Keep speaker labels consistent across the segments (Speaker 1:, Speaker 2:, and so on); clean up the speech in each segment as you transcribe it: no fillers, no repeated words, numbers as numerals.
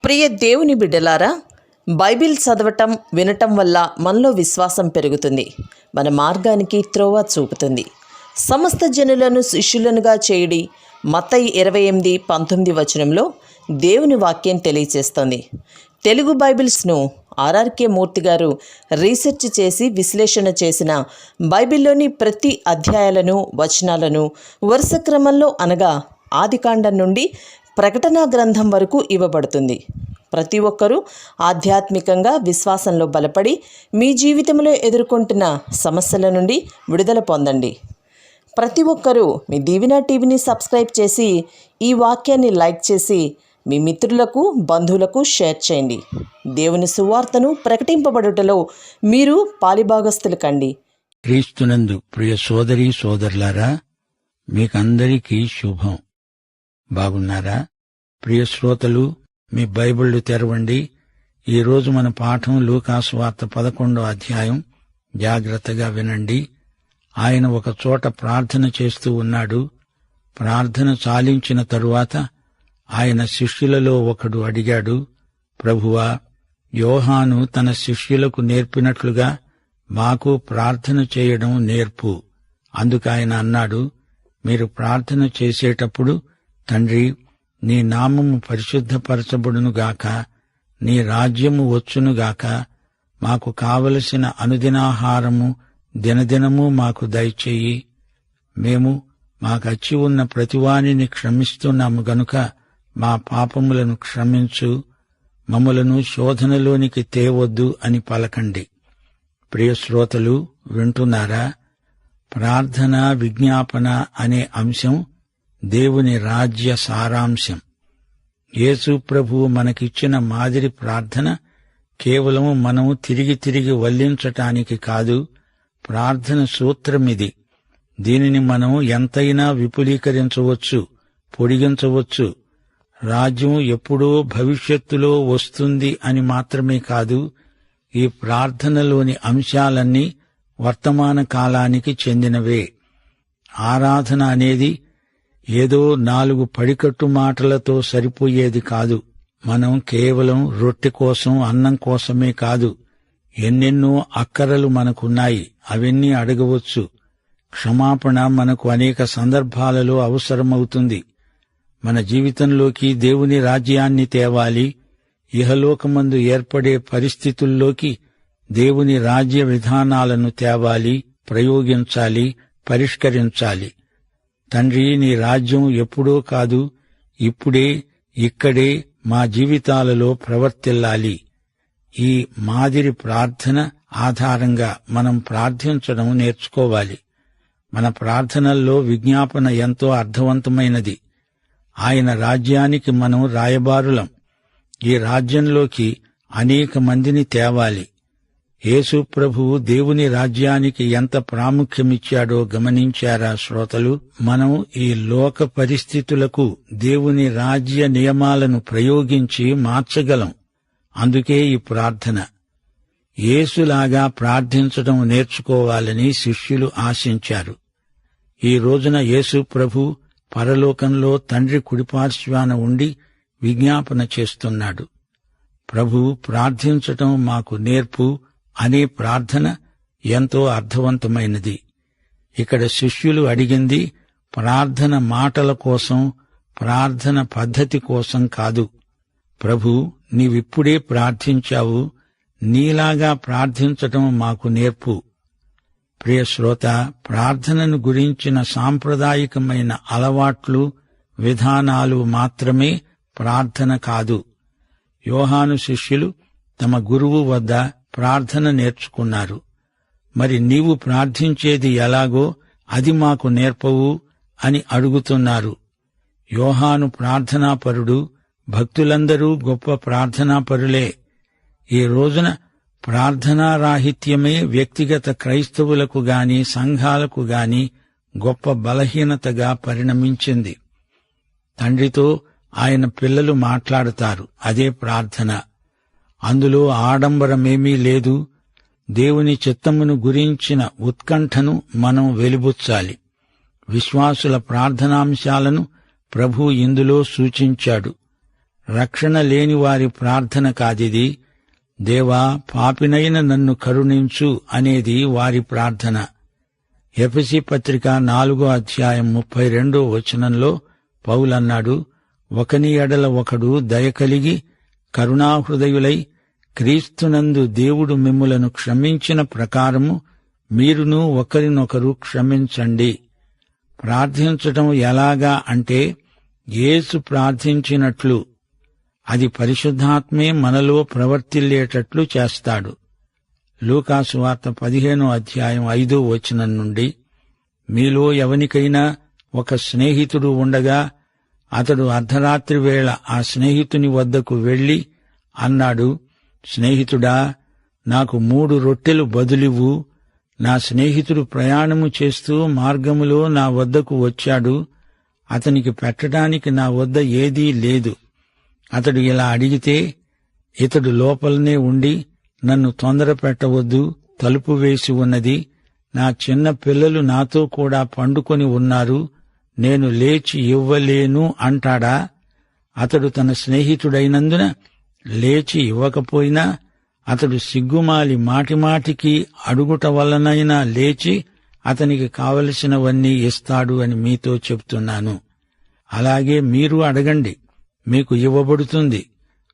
Speaker 1: ప్రియ దేవుని బిడ్డలారా, బైబిల్ చదవటం వినటం వల్ల మనలో విశ్వాసం పెరుగుతుంది. మన మార్గానికి త్రోవ చూపుతుంది. సమస్త జనులను శిష్యులనుగా చేయుడి మత్తయి 28:19 వచనంలో దేవుని వాక్యం తెలియచేస్తోంది. తెలుగు బైబిల్స్ను ఆర్ఆర్కే మూర్తి గారు రీసెర్చ్ చేసి విశ్లేషణ చేసిన బైబిల్లోని ప్రతి అధ్యాయాలను వచనాలను వరుస క్రమంలో అనగా ఆదికాండం నుండి ప్రకటనా గ్రంథం వరకు ఇవ్వబడుతుంది. ప్రతి ఒక్కరూ ఆధ్యాత్మికంగా విశ్వాసంలో బలపడి మీ జీవితంలో ఎదుర్కొంటున్న సమస్యల నుండి విడుదల పొందండి. ప్రతి ఒక్కరూ మీ దీవెన టీవీని సబ్స్క్రైబ్ చేసి ఈ వాక్యాన్ని లైక్ చేసి మీ మిత్రులకు బంధువులకు షేర్ చేయండి. దేవుని సువార్తను ప్రకటింపబడుటలో మీరు పాలిభాగస్తులు కండి.
Speaker 2: క్రీస్తునందు ప్రియ సోదరీ సోదరులారా, మీకందరికీ శుభం. బాగున్నారా? ప్రియ శ్రోతలు, మీ బైబిళ్లు తెరవండి. ఈరోజు మన పాఠం లూకాసు వార్త 11వ అధ్యాయం. జాగ్రత్తగా వినండి. ఆయన ఒక చోట ప్రార్థన చేస్తూ ఉన్నాడు. ప్రార్థన చాలించిన తరువాత ఆయన శిష్యులలో ఒకడు అడిగాడు, ప్రభువా, యోహాను తన శిష్యులకు నేర్పినట్లుగా మాకు ప్రార్థన చేయడం నేర్పు. అందుకాయన అన్నాడు, మీరు ప్రార్థన చేసేటప్పుడు, తండ్రి, నీ నామము పరిశుద్ధపరచబడునుగాక, నీ రాజ్యము వచ్చునుగాక, మాకు కావలసిన అనుదినాహారము దినదినము మాకు దయచేయి. మేము మాకచ్చి ఉన్న ప్రతివానిని క్షమిస్తున్నాము గనుక మా పాపములను క్షమించు, మమ్ములను శోధనలోనికి తేవద్దు అని పలకండి. ప్రియ శ్రోతలు, వింటున్నారా? ప్రార్థన విజ్ఞాపన అనే అంశం దేవుని రాజ్య సారాంశం. యేసు ప్రభువు మనకిచ్చిన మాదిరి ప్రార్థన కేవలం మనం తిరిగి తిరిగి వల్లించటానికి కాదు. ప్రార్థన సూత్రమిది. దీనిని మనం ఎంతైనా విపులీకరించవచ్చు, పొడిగించవచ్చు. రాజ్యం ఎప్పుడో భవిష్యత్తులో వస్తుంది అని మాత్రమే కాదు, ఈ ప్రార్థనలోని అంశాలన్నీ వర్తమాన కాలానికి చెందినవే. ఆరాధన అనేది ఏదో 4 పడికట్టు మాటలతో సరిపోయేది కాదు. మనం కేవలం రొట్టె కోసం, అన్నం కోసమే కాదు, ఎన్నెన్నో అక్కరలు మనకున్నాయి, అవన్నీ అడగవచ్చు. క్షమాపణ మనకు అనేక సందర్భాలలో అవసరమవుతుంది. మన జీవితంలోకి దేవుని రాజ్యాన్ని తేవాలి. ఇహలోకమందు ఏర్పడే పరిస్థితుల్లోకి దేవుని రాజ్య విధానాలను తేవాలి, ప్రయోగించాలి, పరిష్కరించాలి. తండ్రి, నీ రాజ్యం ఎప్పుడో కాదు, ఇప్పుడే, ఇక్కడే మా జీవితాలలో ప్రవర్తిల్లాలి. ఈ మాదిరి ప్రార్థన ఆధారంగా మనం ప్రార్థించడం నేర్చుకోవాలి. మన ప్రార్థనల్లో విజ్ఞాపన ఎంతో అర్థవంతమైనది. ఆయన రాజ్యానికి మనం రాయబారులం. ఈ రాజ్యంలోకి అనేక మందిని తేవాలి. యేసు ప్రభువు దేవుని రాజ్యానికి ఎంత ప్రాముఖ్యమిచ్చాడో గమనించారా శ్రోతలు? మనం ఈ లోక పరిస్థితులకు దేవుని రాజ్య నియమాలను ప్రయోగించి మార్చగలం. అందుకే ఈ ప్రార్థన. యేసులాగా ప్రార్థించడం నేర్చుకోవాలని శిష్యులు ఆశించారు. ఈ రోజున యేసు ప్రభు పరలోకంలో తండ్రి కుడిపార్శ్వాన ఉండి విజ్ఞాపన చేస్తున్నాడు. ప్రభు, ప్రార్థించటం మాకు నేర్పు అనే ప్రార్థన ఎంతో అర్థవంతమైనది. ఇక్కడ శిష్యులు అడిగింది ప్రార్థన మాటల కోసం, ప్రార్థన పద్ధతి కోసం కాదు. ప్రభు, నీవిప్పుడే ప్రార్థించావు, నీలాగా ప్రార్థించటం మాకు నేర్పు. ప్రియ శ్రోత, ప్రార్థనను గురించిన సాంప్రదాయికమైన అలవాట్లు, విధానాలు మాత్రమే ప్రార్థన కాదు. యోహాను శిష్యులు తమ గురువు వద్ద ప్రార్థన నేర్చుకున్నారు. మరి నీవు ప్రార్థించేది ఎలాగో అది మాకు నేర్పవు అని అడుగుతున్నారు. యోహాను ప్రార్థనాపరుడు, భక్తులందరూ గొప్ప ప్రార్థనాపరులే. ఈ రోజున ప్రార్థనారాహిత్యమే వ్యక్తిగత క్రైస్తవులకు గాని, సంఘాలకు గాని గొప్ప బలహీనతగా పరిణమించింది. తండ్రితో ఆయన పిల్లలు మాట్లాడతారు, అదే ప్రార్థన. అందులో ఆడంబరమేమీ లేదు. దేవుని చిత్తమును గురించిన ఉత్కంఠను మనం వెలిబుచ్చాలి. విశ్వాసుల ప్రార్థనాంశాలను ప్రభు ఇందులో సూచించాడు. రక్షణ లేని వారి ప్రార్థన కాదిది. దేవా, పాపినైన నన్ను కరుణించు అనేది వారి ప్రార్థన. ఎఫెసీ పత్రిక 4:32 పౌలన్నాడు, ఒకని ఎడల ఒకడు దయ కలిగి కరుణాహృదయులై క్రీస్తునందు దేవుడు మిమ్ములను క్షమించిన ప్రకారము మీరును ఒకరినొకరు క్షమించండి. ప్రార్థించటం ఎలాగా అంటే యేసు ప్రార్థించినట్లు. అది పరిశుద్ధాత్మే మనలో ప్రవర్తిల్లేటట్లు చేస్తాడు. లూకాసు వార్త 15:5 నుండి, మీలో ఎవనికైనా ఒక స్నేహితుడు ఉండగా అతడు అర్ధరాత్రి వేళ ఆ స్నేహితుని వద్దకు వెళ్లి అన్నాడు, స్నేహితుడా, నాకు 3 రొట్టెలు బదులివ్వు. నా స్నేహితుడు ప్రయాణము చేస్తూ మార్గములో నా వద్దకు వచ్చాడు. అతనికి పెట్టడానికి నా వద్ద ఏదీ లేదు. అతడు ఇలా అడిగితే, ఇతడు లోపలనే ఉండి, నన్ను తొందర పెట్టవద్దు, తలుపు వేసి ఉన్నది, నా చిన్న పిల్లలు నాతో కూడా పండుకొని ఉన్నారు, నేను లేచి ఇవ్వలేను అంటాడా? అతడు తన స్నేహితుడైనందున లేచి ఇవ్వకపోయినా అతడు సిగ్గుమాలి మాటిమాటికి అడుగుట వల్లనైనా లేచి అతనికి కావలసినవన్నీ ఇస్తాడు అని మీతో చెప్తున్నాను. అలాగే మీరు అడగండి, మీకు ఇవ్వబడుతుంది.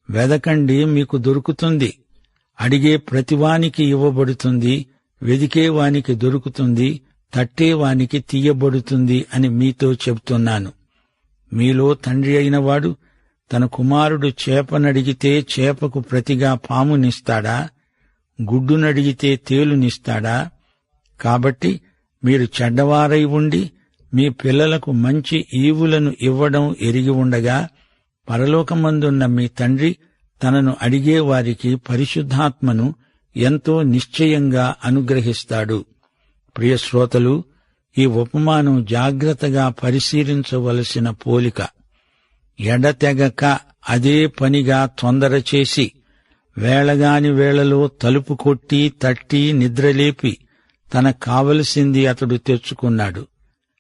Speaker 2: వెదకండి, మీకు దొరుకుతుంది. అడిగే ప్రతివానికి ఇవ్వబడుతుంది, వెదికేవానికి దొరుకుతుంది, తట్టేవానికి తీయబడుతుంది అని మీతో చెప్తున్నాను. మీలో తండ్రి అయినవాడు తన కుమారుడు చేపనడిగితే చేపకు ప్రతిగా పామునిస్తాడా? గుడ్డునడిగితే తేలునిస్తాడా? కాబట్టి మీరు చెడ్డవారై ఉండి మీ పిల్లలకు మంచి ఈవులను ఇవ్వడం ఎరిగి ఉండగా, పరలోకమందున్న మీ తండ్రి తనను అడిగేవారికి పరిశుద్ధాత్మను ఎంతో నిశ్చయంగా అనుగ్రహిస్తాడు. ప్రియశ్రోతలు, ఈ ఉపమానం జాగ్రత్తగా పరిశీలించవలసిన పోలిక. ఎడతెగక అదే పనిగా తొందర చేసి వేళగాని వేళలో తలుపు కొట్టి తట్టి నిద్రలేపి తనకు కావలసింది అతడు తెచ్చుకున్నాడు.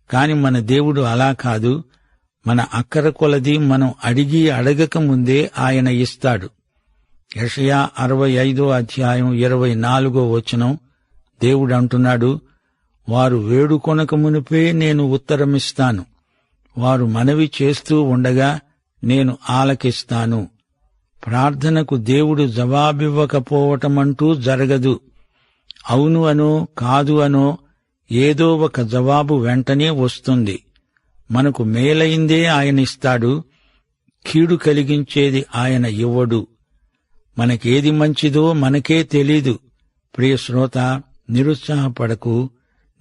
Speaker 2: కాని మన దేవుడు అలా కాదు. మన అక్కర కొలది మనం అడిగి అడగక ముందే ఆయన ఇస్తాడు. యెషయా 65:24 దేవుడంటున్నాడు, వారు వేడుకొనక మునిపే నేను ఉత్తరమిస్తాను, వారు మనవి చేస్తూ ఉండగా నేను ఆలకిస్తాను. ప్రార్థనకు దేవుడు జవాబివ్వకపోవటమంటూ జరగదు. అవును అనో కాదు అనో ఏదో ఒక జవాబు వెంటనే వస్తుంది. మనకు మేలైందే ఆయనిస్తాడు, కీడు కలిగించేది ఆయన ఇవ్వడు. మనకేది మంచిదో మనకే తెలీదు. ప్రియశ్రోత, నిరుత్సాహపడకు.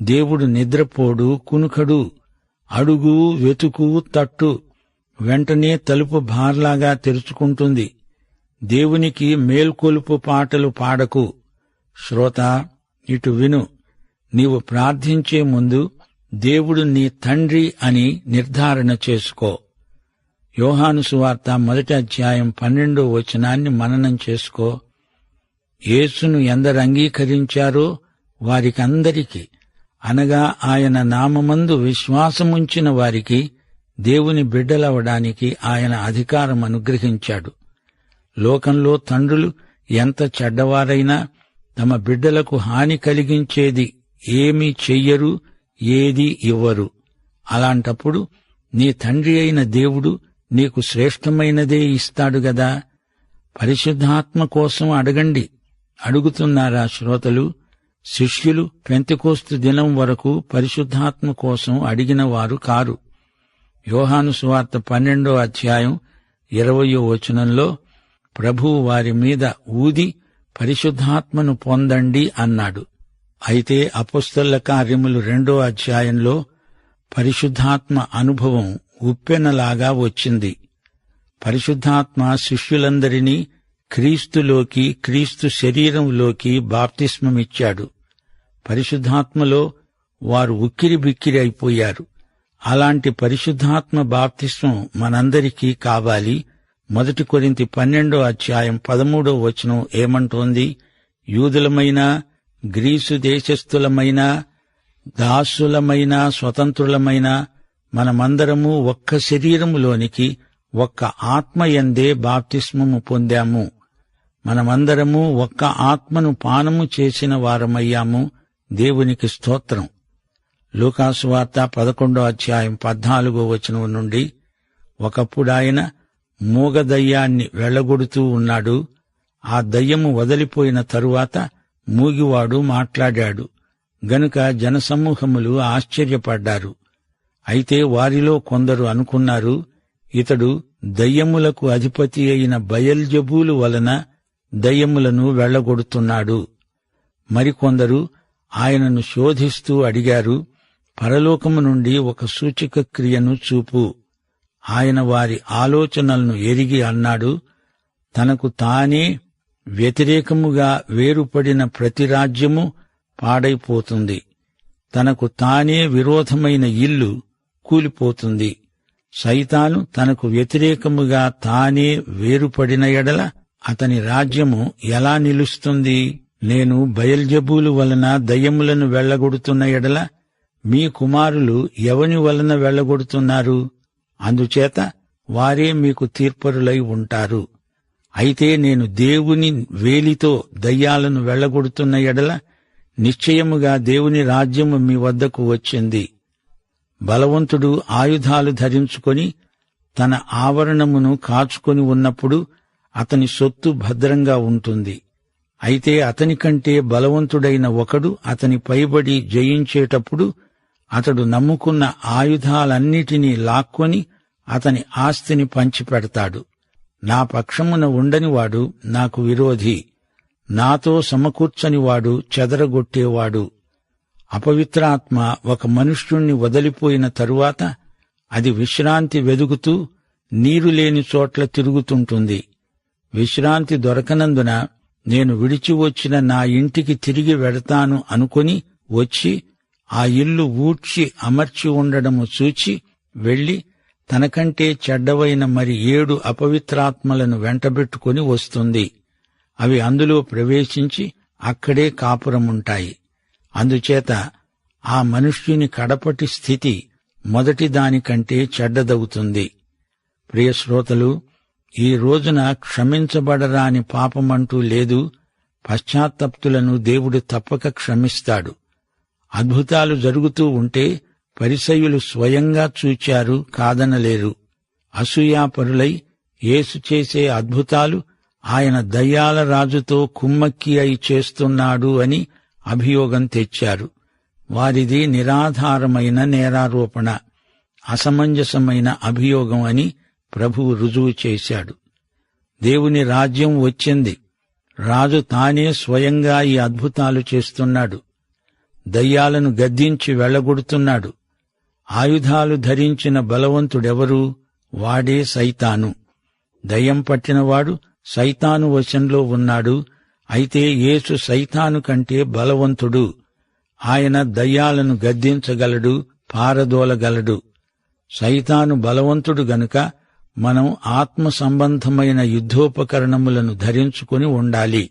Speaker 2: దేవుడు నిద్రపోడు, కునుకడు. అడుగు, వెతుకు, తట్టు, వెంటనే తలుపు బార్లాగా తెరుచుకుంటుంది. దేవునికి మేల్కొలుపు పాటలు పాడకు. శ్రోత, ఇటు విను. నీవు ప్రార్థించే ముందు దేవుడు నీ తండ్రి అని నిర్ధారణ చేసుకో. యోహాను సువార్త 1:12 మననం చేసుకో. యేసును ఎందరు అంగీకరించారో వారికందరికీ, అనగా ఆయన నామమందు విశ్వాసముంచిన వారికి దేవుని బిడ్డలవడానికి ఆయన అధికారం అనుగ్రహించాడు. లోకంలో తండ్రులు ఎంత చెడ్డవారైనా తమ బిడ్డలకు హాని కలిగించేది ఏమీ చెయ్యరు, ఏదీ ఇవ్వరు. అలాంటప్పుడు నీ తండ్రి అయిన దేవుడు నీకు శ్రేష్టమైనదే ఇస్తాడు గదా. పరిశుద్ధాత్మ కోసం అడగండి. అడుగుతున్నారా శ్రోతలు? శిష్యులు పెంతెకోస్తు దినం వరకు పరిశుద్ధాత్మ కోసం అడిగిన వారు కారు. యోహాను సువార్త 12:20 ప్రభువు వారి మీద ఊది పరిశుద్ధాత్మను పొందండి అన్నాడు. అయితే అపొస్తలుల కార్యములు 2 పరిశుద్ధాత్మ అనుభవం ఉప్పెనలాగా వచ్చింది. పరిశుద్ధాత్మ శిష్యులందరినీ క్రీస్తులోకి, క్రీస్తు శరీరంలోకి బాప్తిస్మమిచ్చాడు. పరిశుద్ధాత్మలో వారు ఉక్కిరిబిక్కిరి అయిపోయారు. అలాంటి పరిశుద్ధాత్మ బాప్తిస్మం మనందరికీ కావాలి. 1 కొరింథీ 12:13 ఏమంటోంది? యూదులమైనా, గ్రీసు దేశస్థులమైనా, దాసులమైనా, స్వతంత్రులమైనా మనమందరము ఒక్క శరీరములోనికి, ఒక్క ఆత్మయందే బాప్తిస్మము పొందాము. మనమందరము ఒక్క ఆత్మను పానము చేసిన వారమయ్యాము. దేవునికి స్తోత్రం. లూకాసు వార్త 11:14 నుండి, ఒకప్పుడాయన మూగదయ్యాన్ని వెళ్లగొడుతూ ఉన్నాడు. ఆ దయ్యము వదిలిపోయిన తరువాత మూగివాడు మాట్లాడాడు గనుక జనసమూహములు ఆశ్చర్యపడ్డారు. అయితే వారిలో కొందరు అనుకున్నారు, ఇతడు దయ్యములకు అధిపతి అయిన బయల్జెబూలు వలన దయ్యములను వెళ్లగొడుతున్నాడు. మరికొందరు ఆయనను శోధిస్తూ అడిగారు, పరలోకము నుండి ఒక సూచక క్రియను చూపు. ఆయన వారి ఆలోచనలను ఎరిగి అన్నాడు, తనకు తానే వ్యతిరేకముగా వేరుపడిన ప్రతి రాజ్యము పాడైపోతుంది. తనకు తానే విరోధమైన ఇల్లు కూలిపోతుంది. సైతాను తనకు వ్యతిరేకముగా తానే వేరుపడిన ఎడల అతని రాజ్యము ఎలా నిలుస్తుంది? నేను బయల్జెబూలు వలన దయ్యములను వెళ్లగొడుతున్న ఎడల మీ కుమారులు ఎవని వలన వెళ్లగొడుతున్నారు? అందుచేత వారే మీకు తీర్పరులై ఉంటారు. అయితే నేను దేవుని వేలితో దయ్యాలను వెళ్లగొడుతున్న ఎడల నిశ్చయముగా దేవుని రాజ్యము మీ వద్దకు వచ్చింది. బలవంతుడు ఆయుధాలు ధరించుకొని తన ఆవరణమును కాచుకొని ఉన్నప్పుడు అతని సొత్తు భద్రంగా ఉంటుంది. అయితే అతని కంటే బలవంతుడైన ఒకడు అతని పైబడి జయించేటప్పుడు అతడు నమ్ముకున్న ఆయుధాలన్నిటినీ లాక్కొని అతని ఆస్తిని పంచిపెడతాడు. నా పక్షమున ఉండనివాడు నాకు విరోధి, నాతో సమకూర్చనివాడు చెదరగొట్టేవాడు. అపవిత్రాత్మ ఒక మనుష్యుణ్ణి వదిలిపోయిన తరువాత అది విశ్రాంతి వెదుగుతూ నీరు లేని చోట్ల తిరుగుతుంటుంది. విశ్రాంతి దొరకనందున నేను విడిచి వచ్చిన నా ఇంటికి తిరిగి వెడతాను అనుకొని వచ్చి ఆ ఇల్లు ఊడ్చి అమర్చి ఉండడము చూచి వెళ్లి తనకంటే చెడ్డవైన మరి 7 అపవిత్రాత్మలను వెంటబెట్టుకుని వస్తుంది. అవి అందులో ప్రవేశించి అక్కడే కాపురముంటాయి. అందుచేత ఆ మనుష్యుని కడపటి స్థితి మొదటి దానికంటే చెడ్డదవుతుంది. ప్రియశ్రోతలు, ఈ రోజున క్షమించబడరాని పాపమంటూ లేదు. పశ్చాత్తప్తులను దేవుడు తప్పక క్షమిస్తాడు. అద్భుతాలు జరుగుతూ ఉంటే పరిసయ్యులు స్వయంగా చూచారు, కాదనలేరు. అసూయాపరులై యేసు చేసే అద్భుతాలు ఆయన దయ్యాల రాజుతో కుమ్మక్కి అయి చేస్తున్నాడు అని అభియోగం తెచ్చారు. వారిది నిరాధారమైన నేరారోపణ, అసమంజసమైన అభియోగం అని ప్రభువు రుజువు చేశాడు. దేవుని రాజ్యం వచ్చింది. రాజు తానే స్వయంగా ఈ అద్భుతాలు చేస్తున్నాడు. దయ్యాలను గద్దించి వెళ్లగొడుతున్నాడు. ఆయుధాలు ధరించిన బలవంతుడెవరు? వాడే సైతాను. దయ్యం పట్టినవాడు సైతాను వశంలో ఉన్నాడు. అయితే యేసు సైతాను కంటే బలవంతుడు. ఆయన దయ్యాలను గద్దించగలడు, పారదోలగలడు. సైతాను బలవంతుడు గనుక మనం ఆత్మ సంబంధమైన యుద్ధోపకరణములను ధరించుకుని ఉండాలి.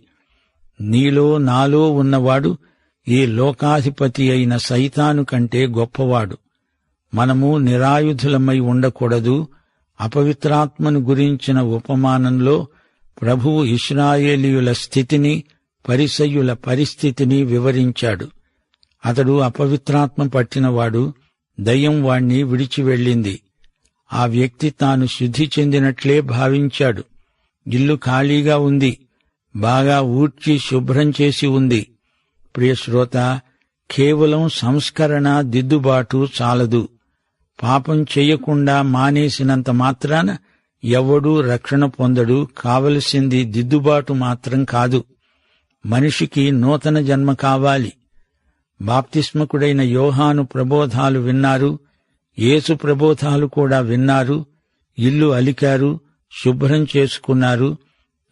Speaker 2: నీలో నాలో ఉన్నవాడు ఈ లోకాధిపతి అయిన సైతాను కంటే గొప్పవాడు. మనము నిరాయుధులమై ఉండకూడదు. అపవిత్రాత్మను గురించిన ఉపమానంలో ప్రభువు ఇశ్రాయేలీయుల స్థితిని, పరిసయ్యుల పరిస్థితిని వివరించాడు. అతడు అపవిత్రాత్మ పట్టినవాడు. దయ్యం వాణ్ణి విడిచి వెళ్ళింది. ఆ వ్యక్తి తాను శుద్ధి చెందినట్లే భావించాడు. ఇల్లు ఖాళీగా ఉంది, బాగా ఊడ్చి శుభ్రం చేసి ఉంది. ప్రియశ్రోత, కేవలం సంస్కరణ, దిద్దుబాటు చాలదు. పాపం చెయ్యకుండా మానేసినంత మాత్రాన ఎవ్వడూ రక్షణ పొందడు. కావలసింది దిద్దుబాటు మాత్రం కాదు. మనిషికి నూతన జన్మ కావాలి. బాప్తిస్మకుడైన యోహాను ప్రబోధాలు విన్నారు, యేసు ప్రబోధాలు కూడా విన్నారు. ఇల్లు అలికారు, శుభ్రం చేసుకున్నారు.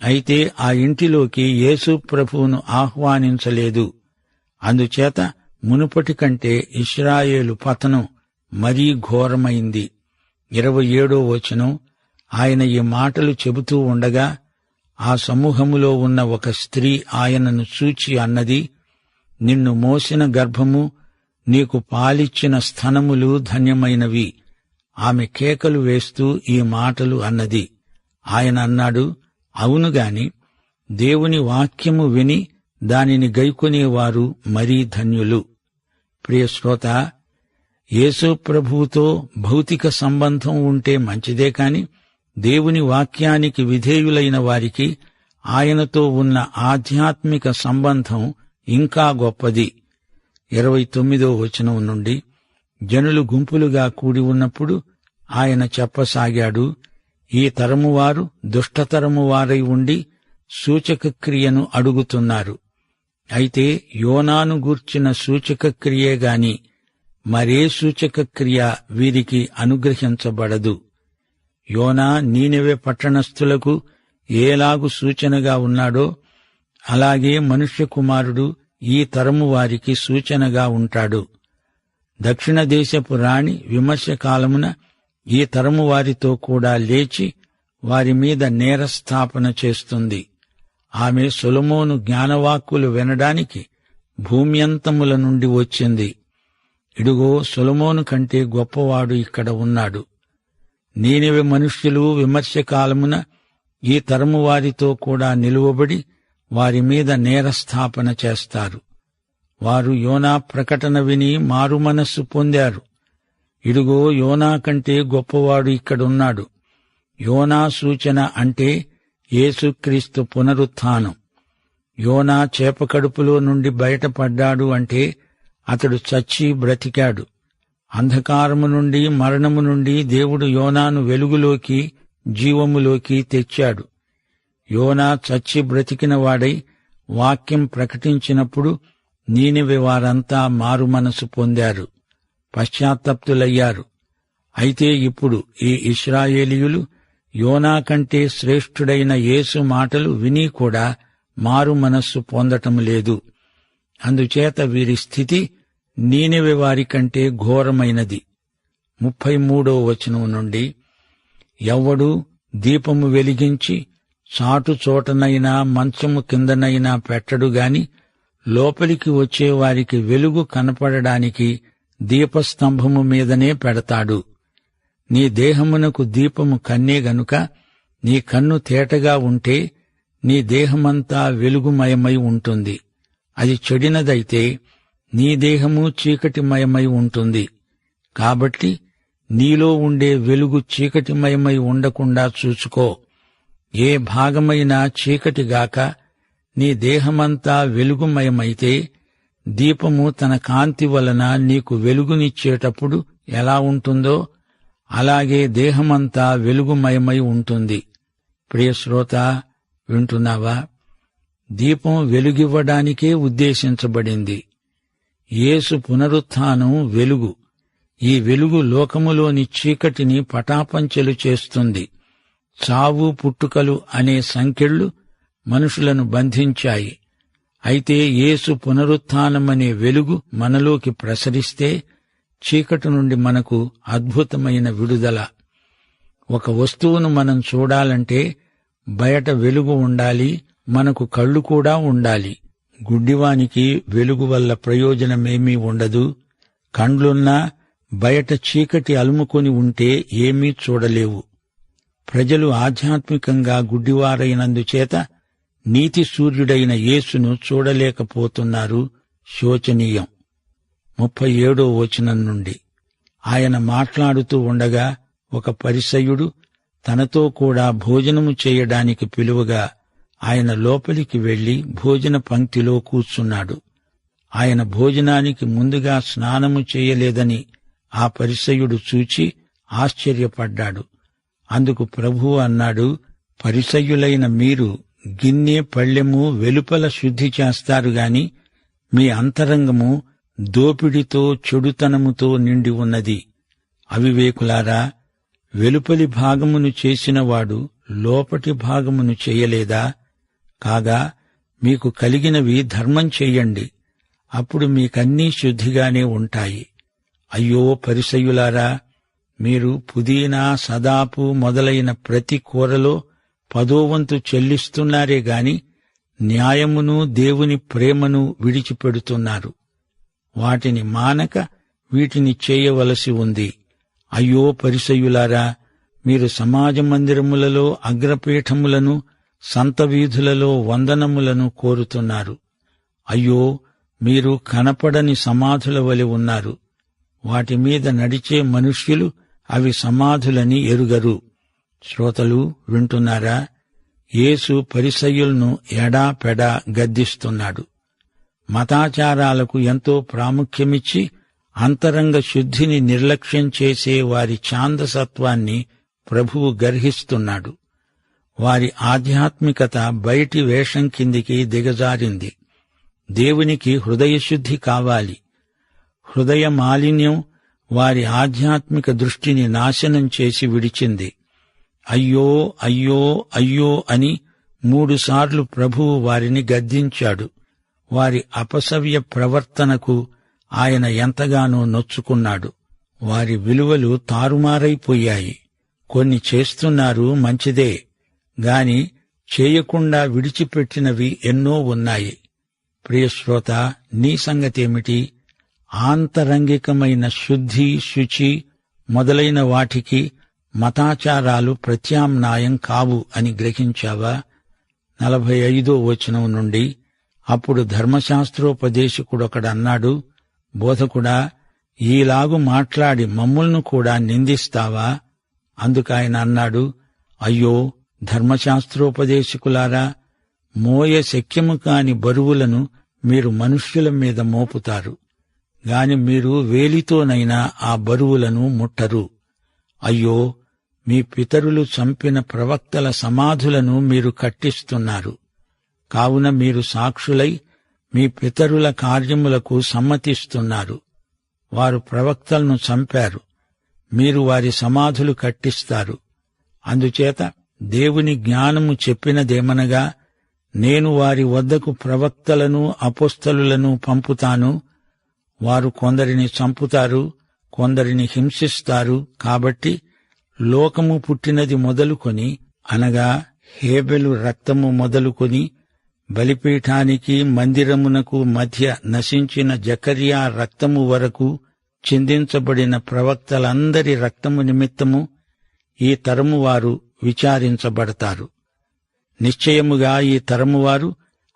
Speaker 2: అయితే ఆ ఇంటిలోకి యేసు ప్రభువును ఆహ్వానించలేదు. అందుచేత మునుపటి కంటే ఇశ్రాయేలు పతనం మరీ ఘోరమైంది. 27వ వచనం, ఆయన ఈ మాటలు చెబుతూ ఉండగా ఆ సమూహములో ఉన్న ఒక స్త్రీ ఆయనను చూచి అన్నది, నిన్ను మోసిన గర్భము, నీకు పాలిచ్చిన స్తనములు ధన్యమైనవి. ఆమె కేకలు వేస్తూ ఈ మాటలు అన్నది. ఆయన అన్నాడు, అవునుగాని దేవుని వాక్యము విని దానిని గైకొనేవారు మరీ ధన్యులు. ప్రియ శ్రోత, యేసు ప్రభువుతో భౌతిక సంబంధం ఉంటే మంచిదే కాని దేవుని వాక్యానికి విధేయులైన వారికి ఆయనతో ఉన్న ఆధ్యాత్మిక సంబంధం ఇంకా గొప్పది. 29వ వచనం నుండి, జనులు గుంపులుగా కూడి ఉన్నప్పుడు ఆయన చెప్పసాగాడు, ఈ తరమువారు దుష్టతరము వారై ఉండి సూచకక్రియను అడుగుతున్నారు. అయితే గూర్చిన సూచకక్రియే గాని మరే సూచకక్రియ వీరికి అనుగ్రహించబడదు. యోనా నీనెవె పట్టణస్థులకు ఏలాగు సూచనగా ఉన్నాడో అలాగే మనుష్య కుమారుడు ఈ తరము వారికి సూచనగా ఉంటాడు. దక్షిణ దేశపు రాణి విమర్శకాలమున ఈ తరము వారితో కూడా లేచి వారి మీద నేరస్థాపన చేస్తుంది. ఆమె సొలొమోను జ్ఞానవాక్కులు వినడానికి భూమ్యంతముల నుండి వచ్చింది. ఇడుగో, సొలొమోను కంటే గొప్పవాడు ఇక్కడ ఉన్నాడు. నీనెవె మనుష్యులు విమర్శకాలమున ఈ తరము వారితో కూడా నిలువబడి వారి మీద నేరస్థాపన చేస్తారు. వారు యోనా ప్రకటన విని మారుమనస్సు పొందారు. ఇడుగో, యోనా కంటే గొప్పవాడు ఇక్కడున్నాడు. యోనా సూచన అంటే యేసుక్రీస్తు పునరుత్థానం. యోనా చేపకడుపులో నుండి బయటపడ్డాడు అంటే అతడు చచ్చి బ్రతికాడు. అంధకారము నుండి, మరణము నుండి దేవుడు యోనాను వెలుగులోకి, జీవములోకి తెచ్చాడు. యోనా చచ్చి బ్రతికినవాడై వాక్యం ప్రకటించినప్పుడు నీనెవె వారంతా మారుమనసు పొందారు, పశ్చాత్తప్తులయ్యారు. అయితే ఇప్పుడు ఈ ఇశ్రాయేలీయులు యోనా కంటే శ్రేష్ఠుడైన యేసు మాటలు విని కూడా మారు మనస్సు పొందటం లేదు. అందుచేత వీరి స్థితి నీనెవె వారి కంటే ఘోరమైనది. 33వ వచనం నుండి, ఎవ్వడూ దీపము వెలిగించి చాటు చోటనైనా మంచము కిందనైనా పెట్టడు గాని లోపలికి వచ్చేవారికి వెలుగు కనపడడానికి దీపస్తంభము మీదనే పెడతాడు. నీ దేహమునకు దీపము కన్నే గనుక నీ కన్ను తేటగా ఉంటే నీ దేహమంతా వెలుగుమయమై ఉంటుంది. అది చెడినదైతే నీ దేహము చీకటిమయమై ఉంటుంది. కాబట్టి నీలో ఉండే వెలుగు చీకటిమయమై ఉండకుండా చూసుకో. ఏ భాగమైనా చీకటిగాక నీ దేహమంతా వెలుగుమయమైతే దీపము తన కాంతి వలన నీకు వెలుగునిచ్చేటప్పుడు ఎలా ఉంటుందో అలాగే దేహమంతా వెలుగుమయమై ఉంటుంది. ప్రియశ్రోత, వింటున్నావా? దీపం వెలుగివ్వడానికే ఉద్దేశించబడింది. యేసు పునరుత్థానం వెలుగు. ఈ వెలుగు లోకములోని చీకటిని పటాపంచెలు చేస్తుంది. చావు పుట్టుకలు అనే సంకెళ్ళు మనుషులను బంధించాయి. అయితే యేసు పునరుత్థానమనే వెలుగు మనలోకి ప్రసరిస్తే చీకటి నుండి మనకు అద్భుతమైన విడుదల. ఒక వస్తువును మనం చూడాలంటే బయట వెలుగు ఉండాలి, మనకు కళ్ళు కూడా ఉండాలి. గుడ్డివానికి వెలుగు వల్ల ప్రయోజనమేమీ ఉండదు. కండ్లున్నా బయట చీకటి అలుముకొని ఉంటే ఏమీ చూడలేవు. ప్రజలు ఆధ్యాత్మికంగా గుడ్డివారైనందుచేత నీతి సూర్యుడైన యేసును చూడలేకపోతున్నారు. శోచనీయం. 37వ వచనం నుండి, ఆయన మాట్లాడుతూ ఉండగా ఒక పరిసయ్యుడు తనతో కూడా భోజనము చేయడానికి పిలువగా ఆయన లోపలికి వెళ్లి భోజన పంక్తిలో కూర్చున్నాడు. ఆయన భోజనానికి ముందుగా స్నానము చేయలేదని ఆ పరిసయ్యుడు చూచి ఆశ్చర్యపడ్డాడు. అందుకు ప్రభువు అన్నాడు, పరిసయ్యులైన మీరు గిన్నె పళ్ళెము వెలుపల శుద్ధి చేస్తారు గాని మీ అంతరంగము దోపిడితో చెడుతనముతో నిండి ఉన్నది. అవివేకులారా, వెలుపలి భాగమును చేసినవాడు లోపటి భాగమును చేయలేదా? కాగా మీకు కలిగినవి ధర్మం చెయ్యండి, అప్పుడు మీకన్నీ శుద్ధిగానే ఉంటాయి. అయ్యో పరిసయ్యులారా, మీరు పుదీనా, సదాపు మొదలైన ప్రతి కూరలో 10వ వంతు చెల్లిస్తున్నారే గాని న్యాయమును దేవుని ప్రేమను విడిచిపెడుతున్నారు. వాటిని మానక వీటిని చేయవలసి ఉంది. అయ్యో పరిసయ్యులారా, మీరు సమాజ మందిరములలో అగ్రపీఠములను, సంత వీధులలో వందనములను కోరుతున్నారు. అయ్యో, మీరు కనపడని సమాధుల వలె ఉన్నారు. వాటి మీద నడిచే మనుష్యులు అవి సమాధులని ఎరుగరు. శ్రోతలు వింటున్నారా? యేసు పరిసయ్యులను ఎడాపెడా గద్దిస్తున్నాడు. మతాచారాలకు ఎంతో ప్రాముఖ్యమిచ్చి అంతరంగ శుద్ధిని నిర్లక్ష్యం చేసే వారి ఛాందసత్వాన్ని ప్రభువు గర్హిస్తున్నాడు. వారి ఆధ్యాత్మికత బయటి వేషం కిందికి దిగజారింది. దేవునికి హృదయశుద్ధి కావాలి. హృదయ మాలిన్యం వారి ఆధ్యాత్మిక దృష్టిని నాశనం చేసి విడిచింది. అయ్యో అయ్యో అయ్యో అని 3 సార్లు ప్రభువు వారిని గద్దించాడు. వారి అపసవ్య ప్రవర్తనకు ఆయన ఎంతగానో నొచ్చుకున్నాడు. వారి విలువలు తారుమారైపోయాయి. కొన్ని చేస్తున్నారు, మంచిదే, గాని చేయకుండా విడిచిపెట్టినవి ఎన్నో ఉన్నాయి. ప్రియశ్రోత, నీ సంగతేమిటి? ఆంతరంగికమైన శుద్ధి, శుచి మొదలైన వాటికి మతాచారాలు ప్రత్యామ్నాయం కావు అని గ్రహించావా? 45వ వచనం నుండి, అప్పుడు ధర్మశాస్త్రోపదేశకుడొకడన్నాడు, బోధకుడా, ఈలాగు మాట్లాడి మమ్ములను కూడా నిందిస్తావా? అందుకాయన అన్నాడు, అయ్యో ధర్మశాస్త్రోపదేశకులారా, మోయ శక్యము కాని బరువులను మీరు మనుష్యుల మీద మోపుతారు, గాని మీరు వేలితోనైనా ఆ బరువులను ముట్టరు. అయ్యో, మీ పితరులు చంపిన ప్రవక్తల సమాధులను మీరు కట్టిస్తున్నారు. కావున మీరు సాక్షులై మీ పితరుల కార్యములకు సమ్మతిస్తున్నారు. వారు ప్రవక్తలను చంపారు, మీరు వారి సమాధులు కట్టిస్తారు. అందుచేత దేవుని జ్ఞానము చెప్పినదేమనగా, నేను వారి వద్దకు ప్రవక్తలను, అపోస్తలులను పంపుతాను. వారు కొందరిని చంపుతారు, కొందరిని హింసిస్తారు. కాబట్టి లోకము పుట్టినది మొదలుకొని, అనగా హేబెలు రక్తము మొదలుకొని, బలిపీఠానికి మందిరమునకు మధ్య నశించిన జకర్యా రక్తము వరకు చిందించబడిన ప్రవక్తలందరి రక్తము నిమిత్తము ఈ తరము వారు విచారించబడతారు. నిశ్చయముగా ఈ తరమువారు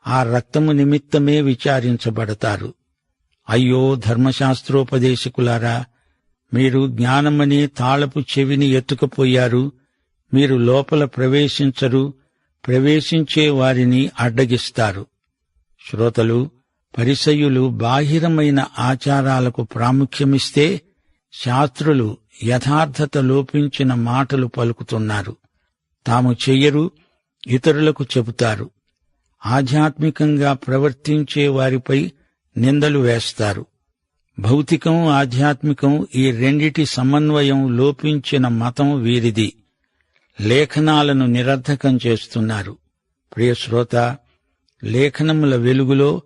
Speaker 2: ఆ రక్తము నిమిత్తమే విచారించబడతారు. అయ్యో ధర్మశాస్త్రోపదేశకులారా, మీరు జ్ఞానమని తాళపు చెవిని ఎత్తుకుపోయారు. మీరు లోపల ప్రవేశించరు, ప్రవేశించే వారిని అడ్డగిస్తారు. శ్రోతలు, పరిసయ్యులు బాహిరమైన ఆచారాలకు ప్రాముఖ్యమిస్తే, శాస్త్రులు యథార్థత లోపించిన మాటలు పలుకుతున్నారు. తాము చెయ్యరు, ఇతరులకు చెబుతారు. ఆధ్యాత్మికంగా ప్రవర్తించే వారిపై నిందలు వేస్తారు. భౌతికం, ఆధ్యాత్మికం ఈ రెండిటి సమన్వయం లోపించిన మతం వీరిది. లేఖనాలను నిరర్థకం చేస్తున్నారు. ప్రియశ్రోత, లేఖనముల వెలుగులో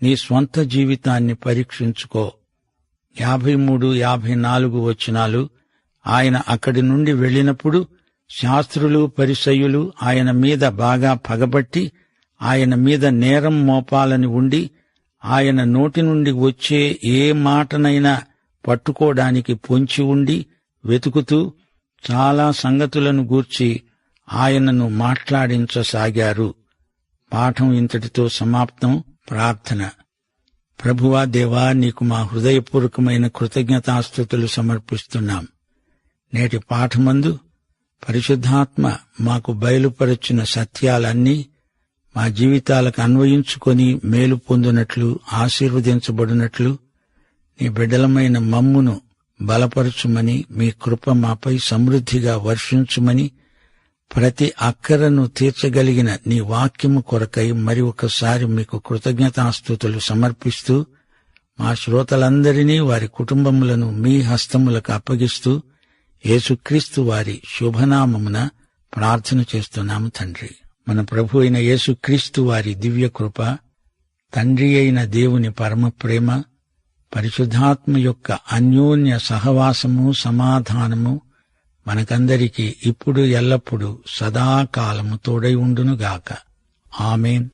Speaker 2: నీ స్వంత జీవితాన్ని పరీక్షించుకో. 53, 54 వచనాలు. ఆయన అక్కడి నుండి వెళ్ళినప్పుడు శాస్త్రులు, పరిసయ్యులు ఆయన మీద బాగా పగబట్టి ఆయన మీద నేరం మోపాలని ఉండి, ఆయన నోటి నుండి వచ్చే ఏ మాటనైనా పట్టుకోవడానికి పొంచి ఉండి వెతుకుతూ చాలా సంగతులను గూర్చి ఆయనను మాట్లాడించసాగారు. పాఠం ఇంతటితో సమాప్తం. ప్రార్థన. ప్రభువా, దేవా, నీకు మా హృదయపూర్వకమైన కృతజ్ఞతాస్తుతులు సమర్పిస్తున్నాం. నేటి పాఠమందు పరిశుద్ధాత్మ మాకు బయలుపరచిన సత్యాలన్నీ మా జీవితాలకు అన్వయించుకొని మేలు పొందినట్లు, ఆశీర్వదించబడినట్లు నీ బిడ్డలమైన మమ్మును బలపరచుమని, మీ కృప మాపై సమృద్ధిగా వర్షించుమని, ప్రతి అక్కరను తీర్చగలిగిన నీ వాక్యము కొరకై మరి ఒకసారి మీకు కృతజ్ఞతాస్తుతులు సమర్పిస్తూ, మా శ్రోతలందరినీ, వారి కుటుంబములను మీ హస్తములకు అప్పగిస్తూ, యేసుక్రీస్తు వారి శుభనామమున ప్రార్థన చేస్తున్నాము తండ్రి. మన ప్రభు అయిన యేసుక్రీస్తు వారి దివ్య కృప, తండ్రి అయిన దేవుని పరమ ప్రేమ, పరిశుద్ధాత్మ యొక్క అన్యోన్య సహవాసము, సమాధానము మనకందరికీ ఇప్పుడు ఎల్లప్పుడూ సదాకాలము తోడై ఉండునుగాక. ఆమేన్.